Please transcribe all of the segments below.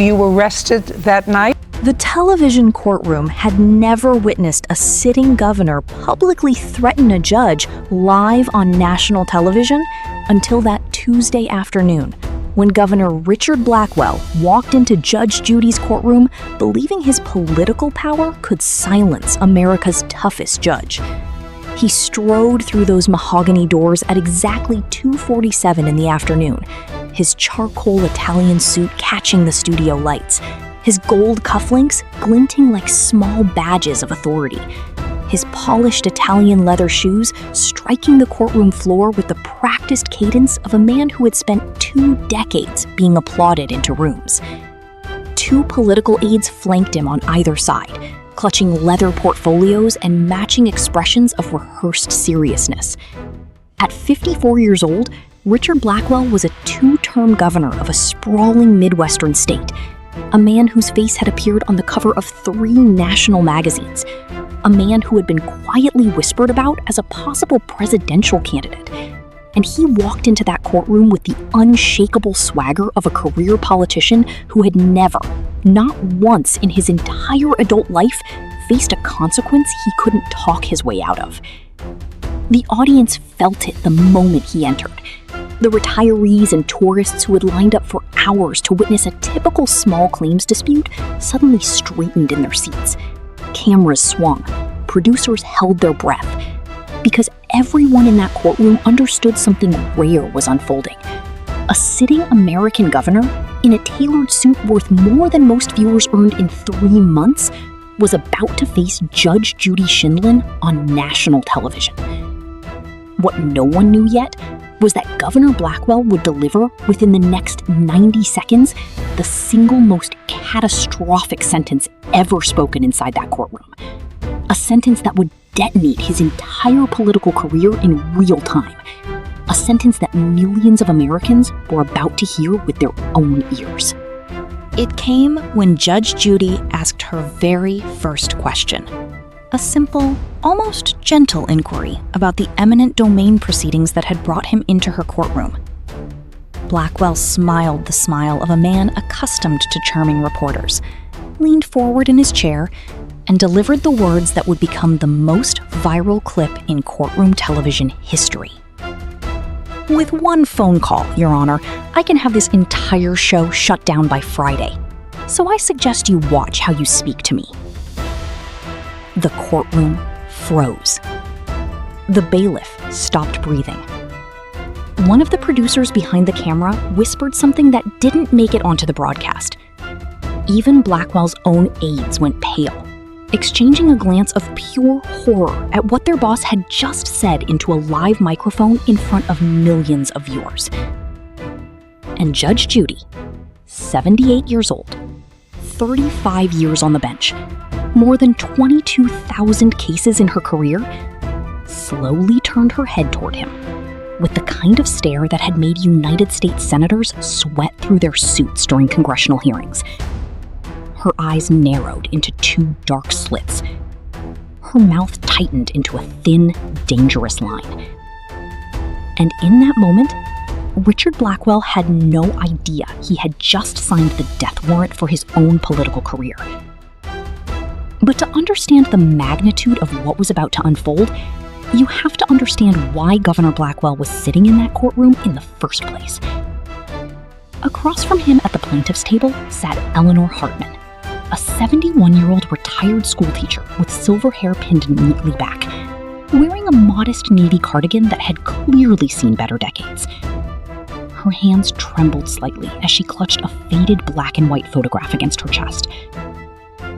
You were arrested that night? The television courtroom had never witnessed a sitting governor publicly threaten a judge live on national television until that Tuesday afternoon, when Governor Richard Blackwell walked into Judge Judy's courtroom believing his political power could silence America's toughest judge. He strode through those mahogany doors at exactly 2:47 in the afternoon, his charcoal Italian suit catching the studio lights, his gold cufflinks glinting like small badges of authority, his polished Italian leather shoes striking the courtroom floor with the practiced cadence of a man who had spent 2 decades being applauded into rooms. 2 political aides flanked him on either side, clutching leather portfolios and matching expressions of rehearsed seriousness. At 54 years old, Richard Blackwell was a 2-term governor of a sprawling Midwestern state, a man whose face had appeared on the cover of 3 national magazines, a man who had been quietly whispered about as a possible presidential candidate. And he walked into that courtroom with the unshakable swagger of a career politician who had never, not once in his entire adult life, faced a consequence he couldn't talk his way out of. The audience felt it the moment he entered. The retirees and tourists who had lined up for hours to witness a typical small claims dispute suddenly straightened in their seats. Cameras swung. Producers held their breath. Because everyone in that courtroom understood something rare was unfolding. A sitting American governor, in a tailored suit worth more than most viewers earned in 3 months, was about to face Judge Judy Sheindlin on national television. What no one knew yet was that Governor Blackwell would deliver, within the next 90 seconds, the single most catastrophic sentence ever spoken inside that courtroom. A sentence that would detonate his entire political career in real time. A sentence that millions of Americans were about to hear with their own ears. It came when Judge Judy asked her very first question. A simple, almost gentle inquiry about the eminent domain proceedings that had brought him into her courtroom. Blackwell smiled the smile of a man accustomed to charming reporters, leaned forward in his chair, and delivered the words that would become the most viral clip in courtroom television history. With one phone call, Your Honor, I can have this entire show shut down by Friday. So I suggest you watch how you speak to me. The courtroom froze. The bailiff stopped breathing. One of the producers behind the camera whispered something that didn't make it onto the broadcast. Even Blackwell's own aides went pale, exchanging a glance of pure horror at what their boss had just said into a live microphone in front of millions of viewers. And Judge Judy, 78 years old, 35 years on the bench, more than 22,000 cases in her career, slowly turned her head toward him, with the kind of stare that had made United States senators sweat through their suits during congressional hearings. Her eyes narrowed into 2 dark slits. Her mouth tightened into a thin, dangerous line. And in that moment, Richard Blackwell had no idea he had just signed the death warrant for his own political career. But to understand the magnitude of what was about to unfold, you have to understand why Governor Blackwell was sitting in that courtroom in the first place. Across from him at the plaintiff's table sat Eleanor Hartman, a 71-year-old retired schoolteacher with silver hair pinned neatly back, wearing a modest navy cardigan that had clearly seen better decades. Her hands trembled slightly as she clutched a faded black and white photograph against her chest.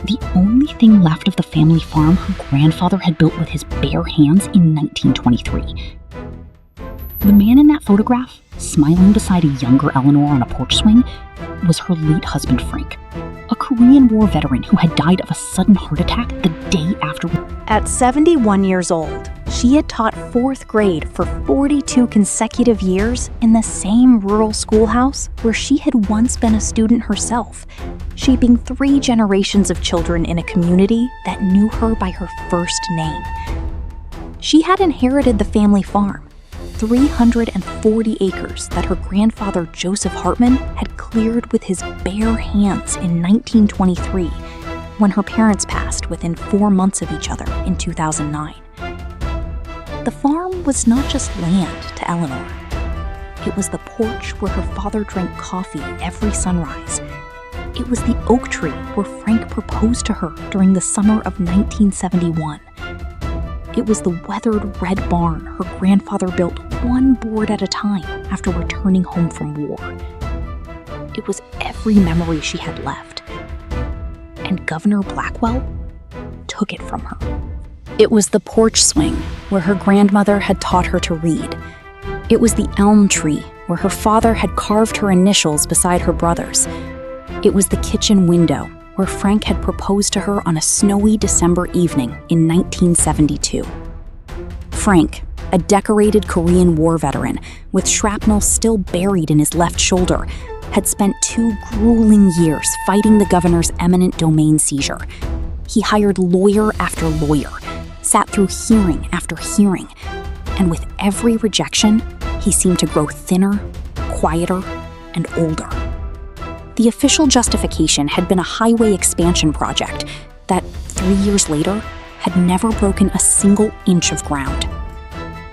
The only thing left of the family farm her grandfather had built with his bare hands in 1923. The man in that photograph, smiling beside a younger Eleanor on a porch swing, was her late husband Frank, a Korean War veteran who had died of a sudden heart attack the day after. At 71 years old, she had taught 4th grade for 42 consecutive years in the same rural schoolhouse where she had once been a student herself, shaping 3 generations of children in a community that knew her by her first name. She had inherited the family farm, 340 acres that her grandfather Joseph Hartman had cleared with his bare hands in 1923 when her parents passed within 4 months of each other in 2009. The farm was not just land to Eleanor. It was the porch where her father drank coffee every sunrise. It was the oak tree where Frank proposed to her during the summer of 1971. It was the weathered red barn her grandfather built one board at a time after returning home from war. It was every memory she had left. And Governor Blackwell took it from her. It was the porch swing where her grandmother had taught her to read. It was the elm tree where her father had carved her initials beside her brother's. It was the kitchen window where Frank had proposed to her on a snowy December evening in 1972. Frank, a decorated Korean War veteran with shrapnel still buried in his left shoulder, had spent 2 grueling years fighting the governor's eminent domain seizure. He hired lawyer after lawyer, sat through hearing after hearing, and with every rejection, he seemed to grow thinner, quieter, and older. The official justification had been a highway expansion project that, 3 years later, had never broken a single inch of ground.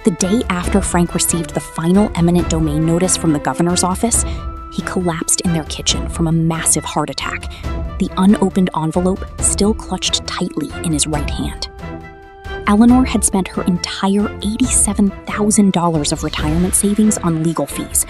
The day after Frank received the final eminent domain notice from the governor's office, he collapsed in their kitchen from a massive heart attack, the unopened envelope still clutched tightly in his right hand. Eleanor had spent her entire $87,000 of retirement savings on legal fees,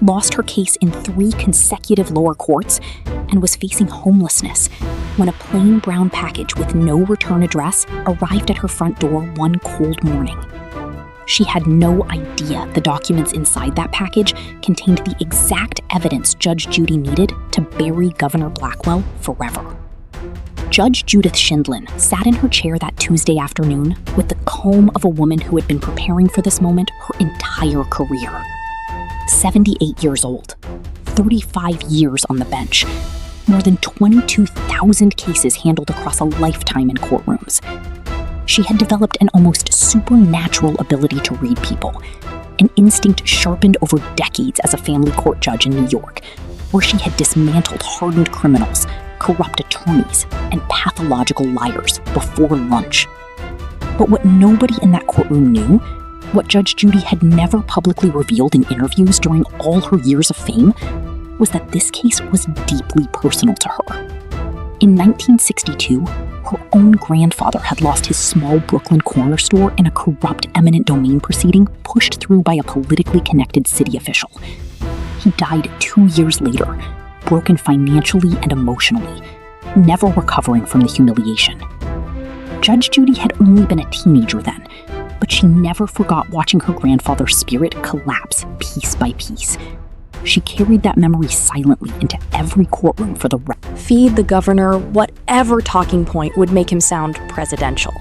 lost her case in 3 consecutive lower courts, and was facing homelessness when a plain brown package with no return address arrived at her front door one cold morning. She had no idea the documents inside that package contained the exact evidence Judge Judy needed to bury Governor Blackwell forever. Judge Judith Schindlin sat in her chair that Tuesday afternoon with the calm of a woman who had been preparing for this moment her entire career. 78 years old, 35 years on the bench, more than 22,000 cases handled across a lifetime in courtrooms. She had developed an almost supernatural ability to read people, an instinct sharpened over decades as a family court judge in New York, where she had dismantled hardened criminals, corrupt attorneys, and pathological liars before lunch. But what nobody in that courtroom knew, what Judge Judy had never publicly revealed in interviews during all her years of fame, was that this case was deeply personal to her. In 1962, her own grandfather had lost his small Brooklyn corner store in a corrupt eminent domain proceeding pushed through by a politically connected city official. He died 2 years later, broken financially and emotionally, never recovering from the humiliation. Judge Judy had only been a teenager then, but she never forgot watching her grandfather's spirit collapse piece by piece. She carried that memory silently into every courtroom for the rest. Feed the governor whatever talking point would make him sound presidential.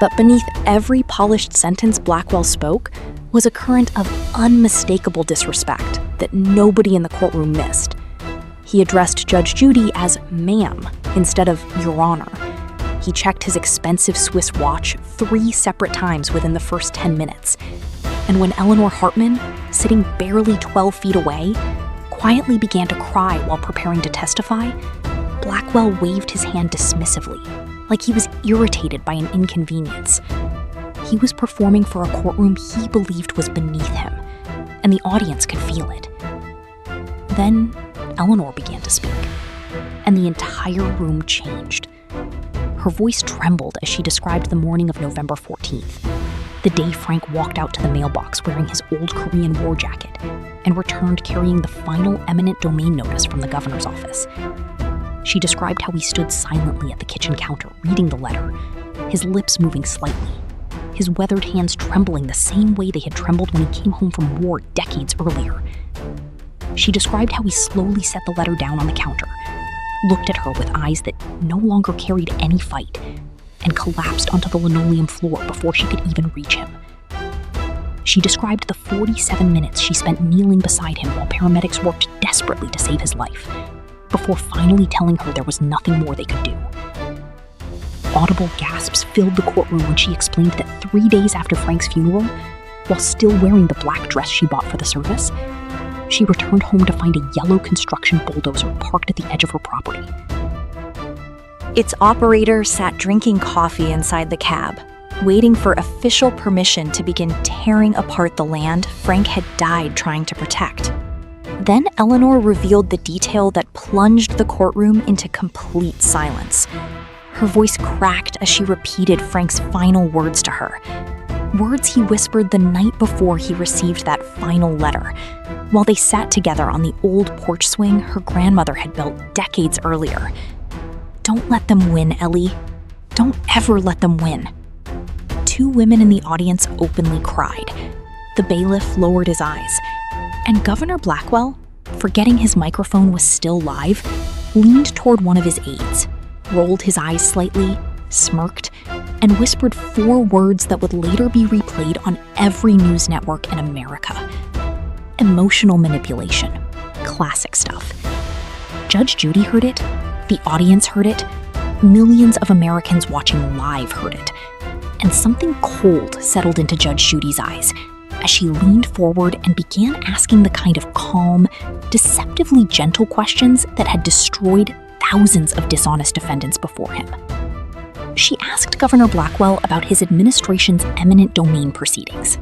But beneath every polished sentence Blackwell spoke was a current of unmistakable disrespect that nobody in the courtroom missed. He addressed Judge Judy as ma'am instead of Your Honor. He checked his expensive Swiss watch 3 separate times within the first 10 minutes. And when Eleanor Hartman, sitting barely 12 feet away, quietly began to cry while preparing to testify, Blackwell waved his hand dismissively, like he was irritated by an inconvenience. He was performing for a courtroom he believed was beneath him, and the audience could feel it. Then Eleanor began to speak, and the entire room changed. Her voice trembled as she described the morning of November 14th, the day Frank walked out to the mailbox wearing his old Korean War jacket and returned carrying the final eminent domain notice from the governor's office. She described how he stood silently at the kitchen counter reading the letter, his lips moving slightly, his weathered hands trembling the same way they had trembled when he came home from war decades earlier. She described how he slowly set the letter down on the counter, looked at her with eyes that no longer carried any fight, and collapsed onto the linoleum floor before she could even reach him. She described the 47 minutes she spent kneeling beside him while paramedics worked desperately to save his life, before finally telling her there was nothing more they could do. Audible gasps filled the courtroom when she explained that 3 days after Frank's funeral, while still wearing the black dress she bought for the service. She returned home to find a yellow construction bulldozer parked at the edge of her property. Its operator sat drinking coffee inside the cab, waiting for official permission to begin tearing apart the land Frank had died trying to protect. Then Eleanor revealed the detail that plunged the courtroom into complete silence. Her voice cracked as she repeated Frank's final words to her. Words he whispered the night before he received that final letter, while they sat together on the old porch swing her grandmother had built decades earlier. "Don't let them win, Ellie. Don't ever let them win." Two women in the audience openly cried. The bailiff lowered his eyes, and Governor Blackwell, forgetting his microphone was still live, leaned toward one of his aides, rolled his eyes slightly, smirked, and whispered 4 words that would later be replayed on every news network in America. Emotional manipulation. Classic stuff. Judge Judy heard it, the audience heard it, millions of Americans watching live heard it, and something cold settled into Judge Judy's eyes as she leaned forward and began asking the kind of calm, deceptively gentle questions that had destroyed thousands of dishonest defendants before him. She asked Governor Blackwell about his administration's eminent domain proceedings.